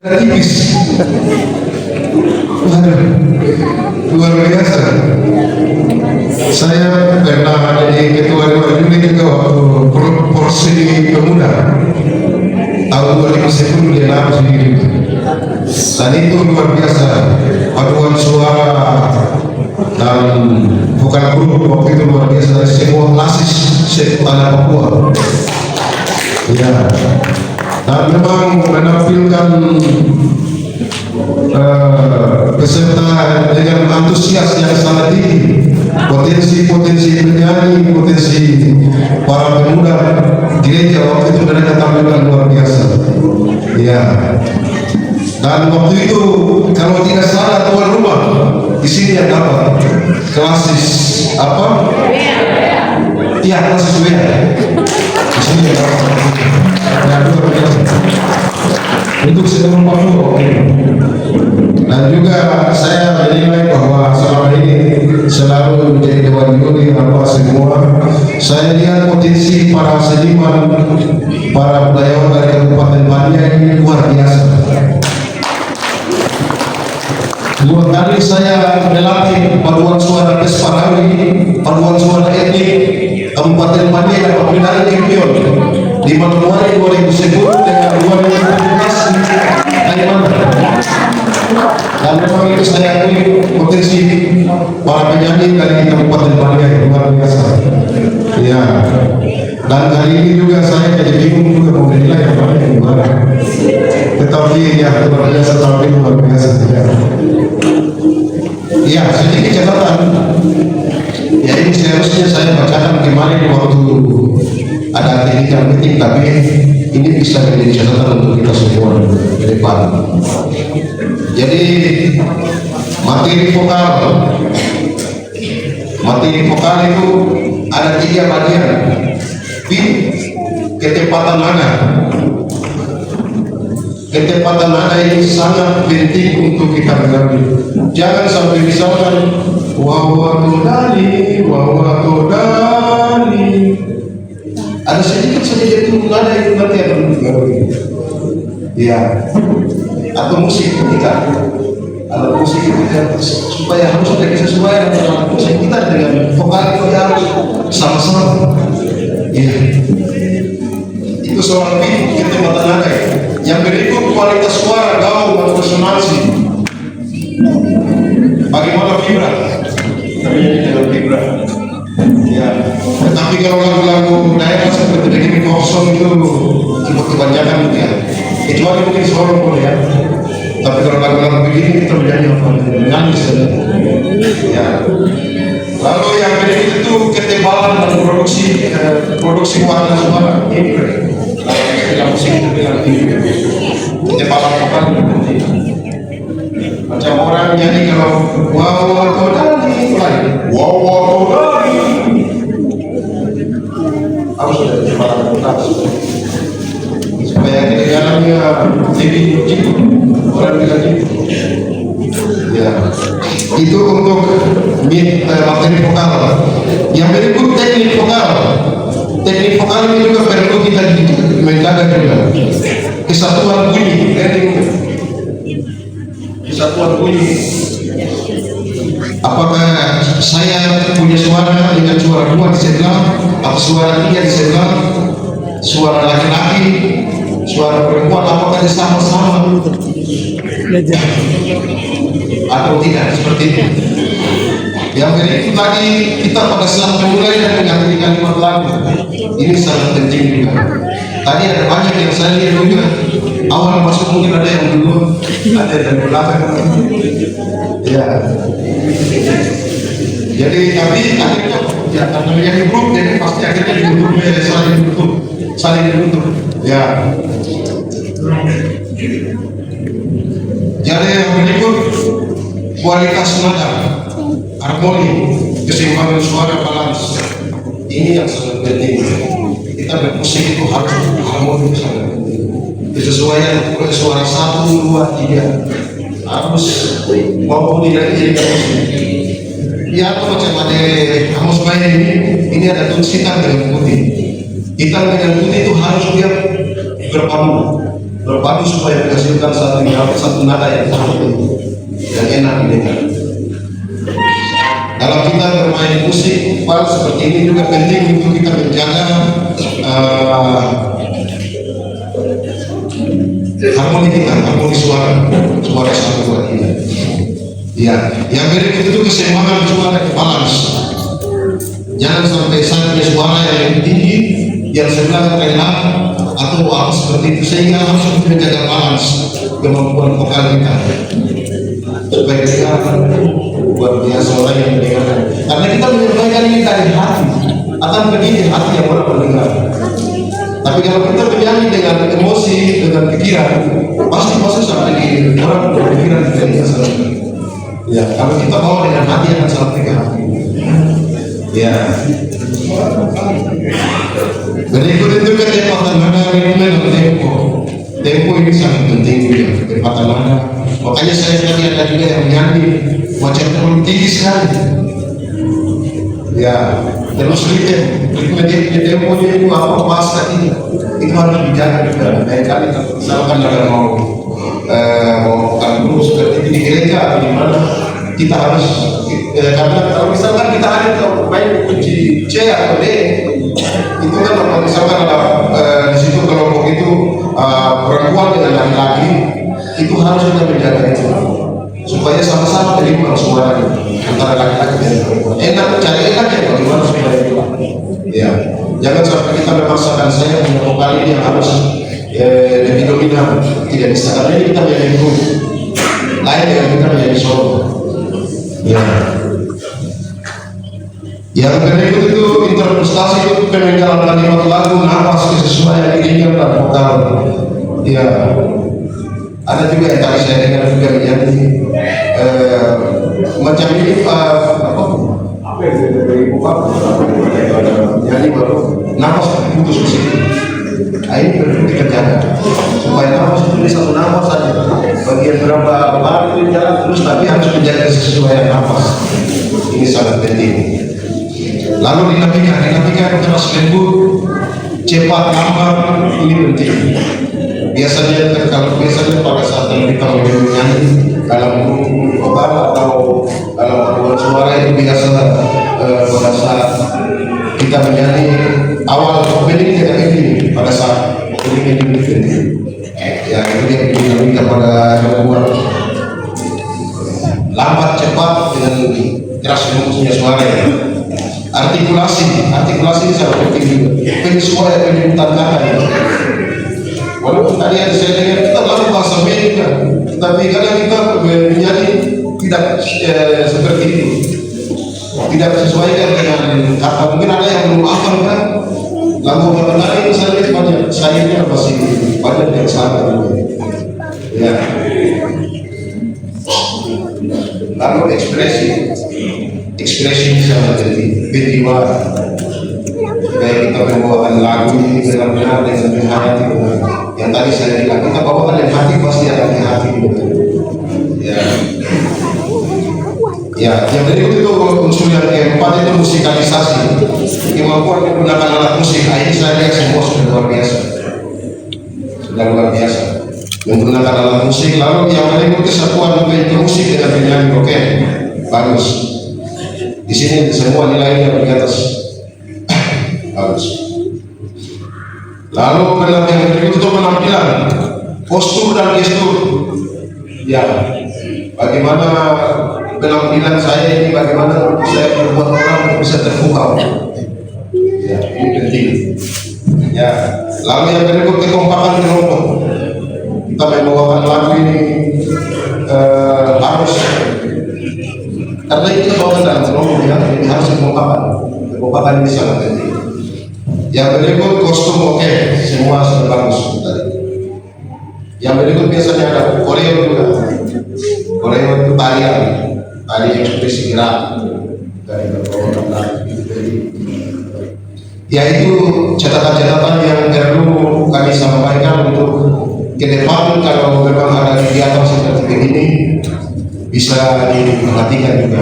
tipis. Waduh, luar biasa. Saya pernah jadi ketua Dewan Juri juga waktu porsi pemuda tahun 2010 dia naruh sendiri. Dan itu luar biasa, paduan suara dan vokal grup waktu itu luar biasa dari semua klasis setanah Papua. Ya, dan memang menampilkan peserta dengan antusias yang sangat tinggi, potensi penyanyi, potensi para pemuda gereja waktu itu mereka tampilkan luar biasa. Ya, dan waktu itu kalau tidak salah tuan rumah di sini yang dapat klasis apa? Iya, klasis W. Di sini yang dapat. Ya, luar biasa. Untuk seluruh Papua. Dan juga saya menilai bahwa selama ini selalu menjadi Dewan Juri apa semua, saya lihat potensi para seniman, para budayawan dari Kabupaten Banjar ini luar biasa. Dua kali saya melatih paduan suara Desparawi, paduan suara etnik Kabupaten Banjar dan pembinaan champion di Januari 2010 dengan 2017 Kalimantan. Dan memang itu saya akui potensi para penyanyi dari Kabupaten Banjar luar biasa. Ya. Dan kali ini juga saya jadi bingung juga mau menilai yang mana yang gimana. Tetapi ya luar biasa, tapi luar biasa. Ya, sedikit catatan. Ya ini seharusnya saya bacakan kemarin waktu ada technical meeting, tapi ini bisa menjadi catatan untuk kita semua ke depan. Jadi materi vokal itu ada 3 bagian. Ketepatan nada. Ketepatan nada ini sangat penting untuk kita mengambil. Jangan sampai misalkan wawadodani. Ada sedikit saja jatuh nada itu nanti akan mengganggu. Ya. Atau musik kita. Alat musik kita supaya harus ada kesesuaian antara musik kita dengan vokal itu harus sama-sama. Ya. Itu soal ketepatan nada. Yang berikut kualitas suara, gaul dan resonansi. Bagaimana vibra? Dengan vibra. Ya. Tetapi kalau lagu-lagu daerah seperti Degini Kosong itu kebanyakan ya. Kecuali mungkin suara boleh ya. Tapi kalau lagu-lagu begini kita menyanyi menangis saja. Ya. Lalu yang berikut itu ketebalan dan produksi warna suara. Dalam musik itu bilang ketebalan vokal penting. Macam orang nyanyi kalau wawadodani, harus ada ketebalan vokal supaya kedengarannya lebih jitu, orang bilang jitu. Ya, itu untuk materi vokal. Yang berikut teknik vokal. Teknik vokal ini juga perlu kita menjaga juga kesatuan bunyi, kesatuan bunyi. Apakah saya punya suara dengan suara 2 di sebelah, atau suara 3 di sebelah, suara laki-laki, suara perempuan, apakah sama-sama atau tidak, seperti itu. Yang berikut lagi, kita pada saat memulai dan mengakhiri kalimat lagu ini sangat penting juga. Tadi ada banyak yang saya lihat juga awal masuk mungkin ada yang dulu, ada yang belakang. Ya. Jadi tapi akhirnya ya karena menjadi grup, jadi pasti akhirnya dibentuk saling dibentuk. Ya. Jadi yang berikut kualitas nada, harmoni, keseimbangan suara, balance. Ini yang sangat penting. Kita bermusik itu harus harmoni, sangat penting. Kesesuaian suara 1, 2, 3 harus maupun tidak jadi musik. Ya atau macam ada Amos Bayi ini ada tulis hitam dengan putih. Hitam dengan putih itu harus dia berpadu. berpadu supaya menghasilkan satu nada yang enak didengar. Kalau kita bermain musik pal seperti ini juga penting untuk kita menjaga harmoni kita, harmoni suara satu buat kita. Ya, yang berikut itu keseimbangan suara balance. Jangan sampai saatnya suara yang tinggi, yang sebelah rendah atau apa seperti itu, sehingga harus menjaga balance kemampuan vokal kita supaya kita luar biasa orang yang mendengarkan. Karena kita menyampaikan ini dari hati, akan begini hati yang orang mendengar. Tapi kalau kita menyanyi dengan emosi, dengan pikiran, pasti sampai di orang berpikiran tidak sampai. Ya, kalau kita bawa dengan hati akan sampai ke hati. Ya. Berikut itu kecepatan nada, ritme dan tempo. Tempo ini sangat penting juga, kecepatan nada. Makanya saya tadi ada juga yang menyanyi macam terlalu tinggi sekali. Ya, terus ritme tempo itu apa bahasa ini? Itu harus dijaga juga. Lain kali misalkan ada mau blues seperti di gereja di mana kita harus karena kalau misalkan kita ada main kunci C atau D itu kan kalau misalkan ada di situ kelompok itu perempuan dengan laki-laki itu harus kita menjaga itu supaya sama-sama terima suara antara laki-laki dan perempuan. Cari enak ya bagaimana supaya itu ya jangan sampai kita memaksakan saya punya vokal ini yang harus lebih dominan, tidak bisa karena ini kita menjadi guru lain dengan kita menjadi solo. Ya. Yang berikut itu interpretasi itu peninggalan kalimat lagu nafas kesesuaian diinginkan dan vokal. Ya. Ada juga yang tadi saya dengar juga menjadi macam ini apa yang baru nafas putus di situ. Ini perlu kita jaga supaya nafas itu satu nafas saja. Bagian berapa bar itu jalan terus, tapi harus menjaga kesesuaian nafas. Ini sangat penting. Lalu dinamika terus lembut, cepat, lambat, ini penting. Biasanya pada saat kita menyanyi dalam vokal atau dalam paduan suara itu biasa pada saat kita menyanyi awal opening tidak ini pada saat opening ini penting. Ya itu dia dinamika pada membuat lambat cepat dengan keras lembutnya suara ya. Artikulasi ini sangat penting juga. Pensuara penyebutan kata ya. Walaupun tadi yang saya dengar kita lalu bahasa Amerika, tapi kadang kita menyanyi tidak seperti itu, tidak sesuaikan dengan kata. Mungkin ada yang belum hafal kan, lagu mengenai misalnya banyak sayangnya masih banyak yang salah. Ya. Lalu ekspresi sangat berjiwa. Kayak kita membawakan lagu ini benar-benar dengan hati. Yang tadi saya bilang kita bawakan dengan hati pasti akan di hati. Ya, yang berikut itu unsur yang keempat itu musikalisasi. Kemampuan menggunakan alat musik. Ini saya lihat semua sudah luar biasa. Menggunakan alat musik. Lalu yang berikut kesatuan musik dengan penyanyi. Oke, bagus. Di sini semua nilainya di atas. Bagus. Lalu yang berikut itu penampilan, postur dan gestur. Ya, bagaimana penampilan saya ini, bagaimana saya membuat orang bisa terpukau. Ya, ini penting. Ya, lalu yang berikut kekompakan kelompok. Kita membawakan lagu ini harus karena kita bawakan dalam kelompok ya, ini harus kekompakan ini sangat penting. Yang berikut kostum oke, semua sudah bagus tadi. Yang berikut biasanya ada koreo juga. Koreo itu tari ekspresi gerak dari beberapa yaitu catatan-catatan yang perlu kami sampaikan untuk ke depan kalau memang ada kegiatan seperti ini bisa diperhatikan juga.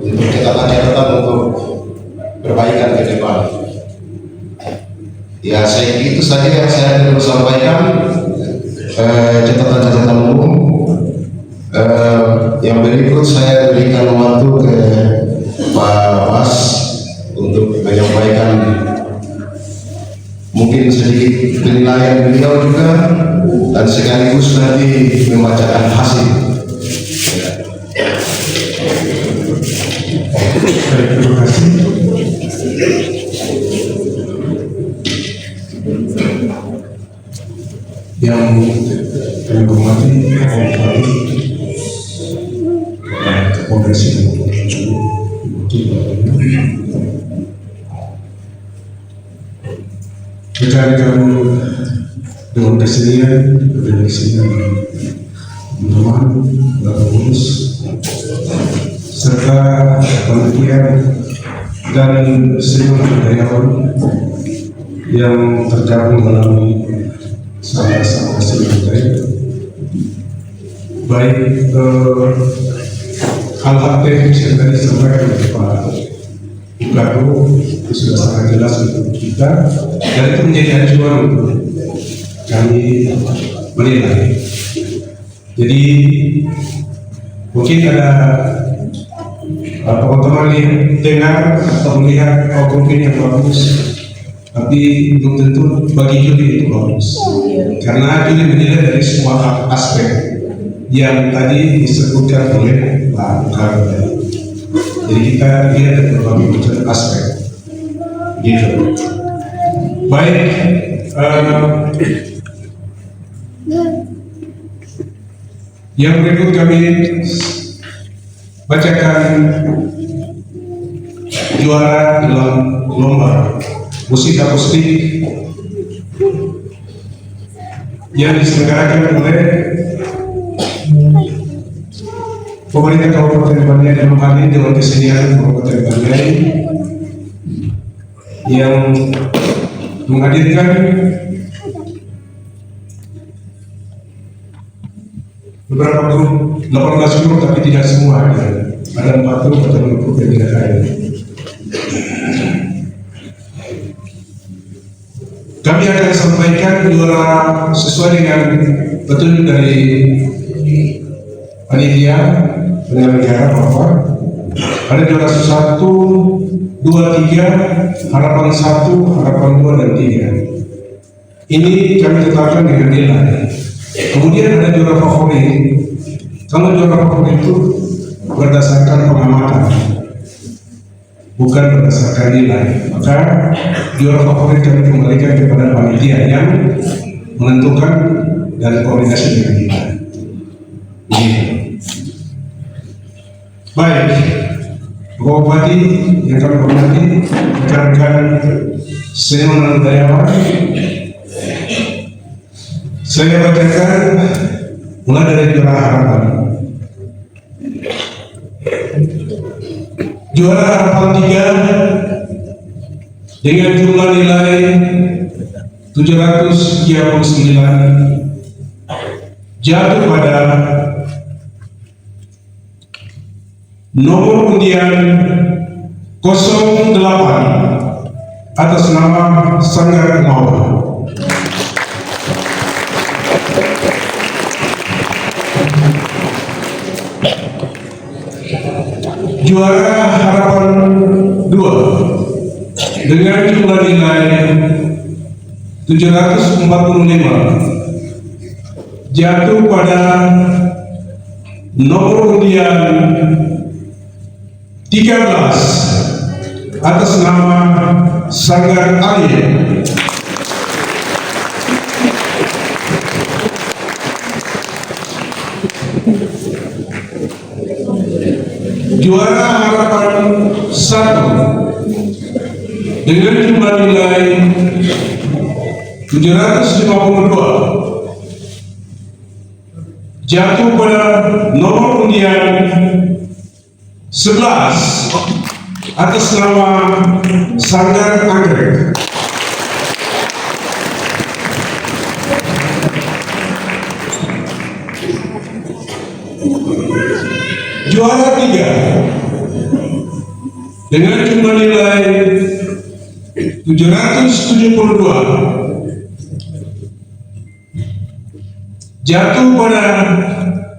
Itu catatan-catatan untuk perbaikan ke depan. Ya, itu saja yang saya perlu sampaikan. catatan-catatan umum. Yang berikut saya berikan waktu ke Pak Bas untuk menyampaikan mungkin sedikit penilaian beliau juga, dan sekaligus nanti membacakan hasil. Terima kasih. Yang kami hormati Komisi rekan-rekan dengan kesenian teman-teman, pengurus, serta panitia dan seluruh karyawan yang tergabung dalam sama-sama sebagai baik hal-hal teknis yang tadi disampaikan oleh Pak Bukado itu sudah sangat jelas untuk kita, dan itu menjadi acuan untuk kami menilai. Jadi mungkin ada teman-teman yang dengar atau melihat opini yang bagus, tapi belum tentu bagi juri itu bagus, karena juri menilai dari semua aspek yang tadi disebutkan oleh Pak Bukado. Jadi kita lihat dari berbagai macam aspek, gitu. Baik, yang berikut kami bacakan juara dalam lomba musik akustik yang diselenggarakan oleh pemerintah Kabupaten Banjar dalam hal ini Dewan Kesenian Kabupaten Banjar yang menghadirkan beberapa grup, 18 grup, tapi tidak semua ada 4 grup atau 5 grup yang tidak hadir. Kami akan sampaikan juara sesuai dengan petunjuk dari panitia penyelenggara bahwa ada juara 1, 2, 3, harapan 1, harapan 2 dan 3. Ini kami tetapkan dengan nilai. Kemudian ada juara favorit. Kalau juara favorit itu berdasarkan pengamatan, bukan berdasarkan nilai. Maka juara favorit kami kembalikan kepada panitia yang menentukan dan koordinasi dengan kita. Baik, Bapak Bupati yang kami hormati, rekan-rekan senior dan karyawan, saya bacakan mulai dari juara harapan. Juara harapan 3 dengan jumlah nilai 739 jatuh pada nomor undian 08 atas nama Sanggar Mawa. Juara harapan 2 dengan jumlah nilai 745 jatuh pada nomor undian 13 atas nama Sanggar Alien. Juara harapan 1 dengan jumlah nilai 752 jatuh pada nomor undian 11 atas nama Sanggar Anggrek. Juara 3 dengan jumlah nilai 772 jatuh pada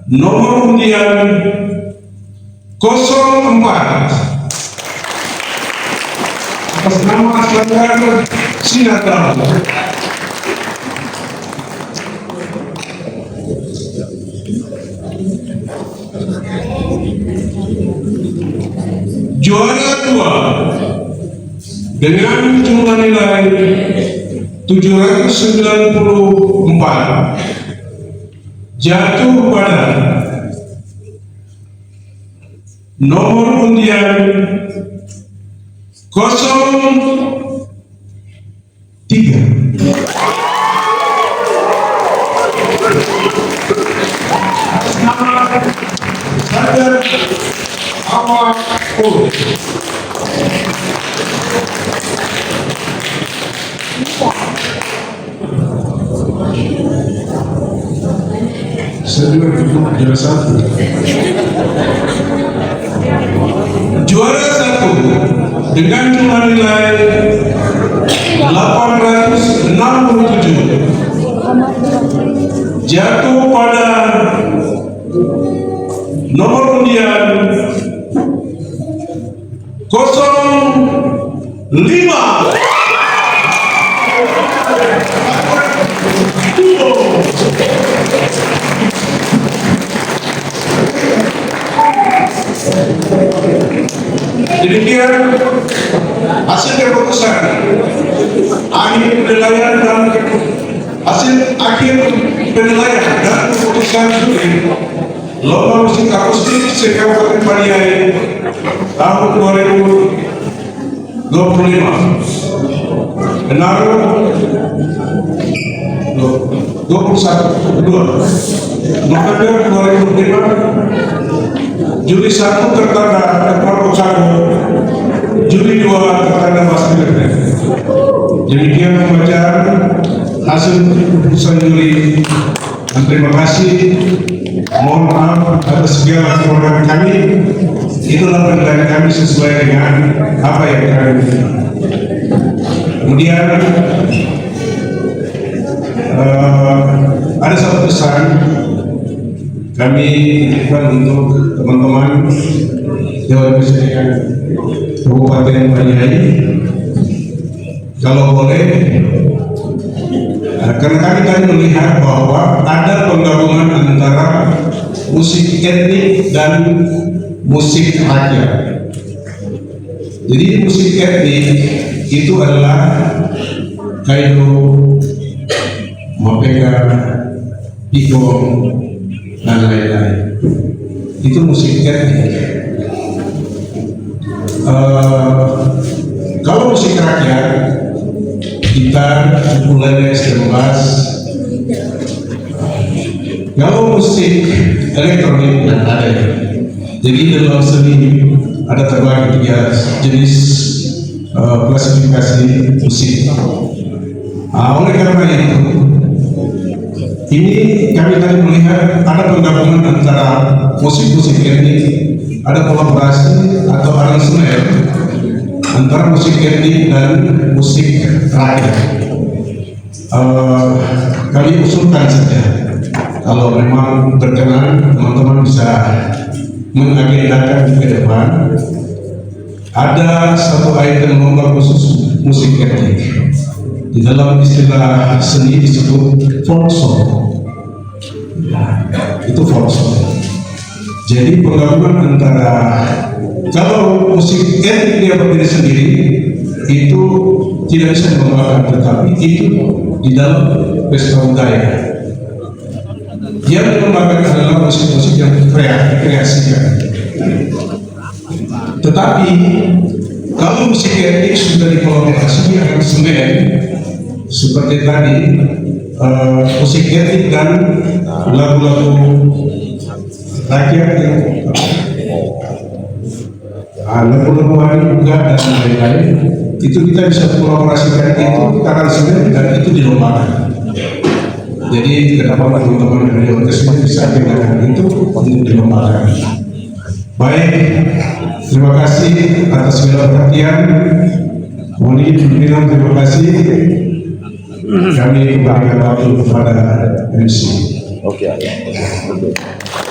nomor undian 04 atas nama Aslakar Sinatra. Juara 2 dengan jumlah nilai 794 jatuh pada nomor undian 03. Sadar awal Sedulur juara 1. Juara 1 dengan jumlah nilai 867 jatuh pada nomor undian 05. Demikian hasil keputusan akhir penilaian dan keputusan juri lomba musik akustik se-Kabupaten Paniai tahun 2025. Benar 21 November 2025. Juri 1 tertanda Ketua 1, juri 2 tertanda Mas Pilih. Demikian pembacaan hasil keputusan juri. Dan terima kasih. Mohon maaf atas segala kekurangan kami. Itulah penilaian kami sesuai dengan apa yang kami minta. Kemudian ada satu pesan kami titipkan untuk teman-teman Dewan Kesenian Kabupaten Paniai. Kalau boleh, karena kami tadi melihat bahwa ada penggabungan antara musik etnik dan musik rakyat. Jadi musik etnik itu adalah kaido, mapeka, pigong, dan lain-lain. Itu musik etnik. Kalau musik rakyat, gitar, ukulele, serbas. Kalau musik elektronik dan ada. Jadi dalam seni ada terbagi 3 jenis klasifikasi musik. Oleh karena itu, ini kami tadi melihat ada penggabungan antara musik-musik etnik, ada kolaborasi atau aransemen antara musik etnik dan musik rakyat. Kami usulkan saja, kalau memang berkenan teman-teman bisa mengagendakan ke depan ada satu item lomba khusus musik etnik. Di dalam istilah seni disebut folk song. Itu folk song. Jadi penggabungan antara, kalau musik etnik dia berdiri sendiri itu tidak bisa dilombakan, tetapi itu di dalam pesta budaya. Yang dilombakan adalah musik-musik yang kreasikan. Tetapi kalau musik etnik sudah dikolaborasi dengan semen seperti tadi, musik etnik dan lagu-lagu rakyat yang lagu-lagu juga dan lain-lain, itu kita bisa kolaborasikan itu karena sebenarnya dan itu dilombakan. Jadi kenapa teman-teman dari Dewan Kesenian bisa gunakan itu untuk dilombakan. Baik, terima kasih atas segala perhatian. Mohon bilang terima kasih. Kami kembalikan waktu kepada MC. Oke, ayah. Oke.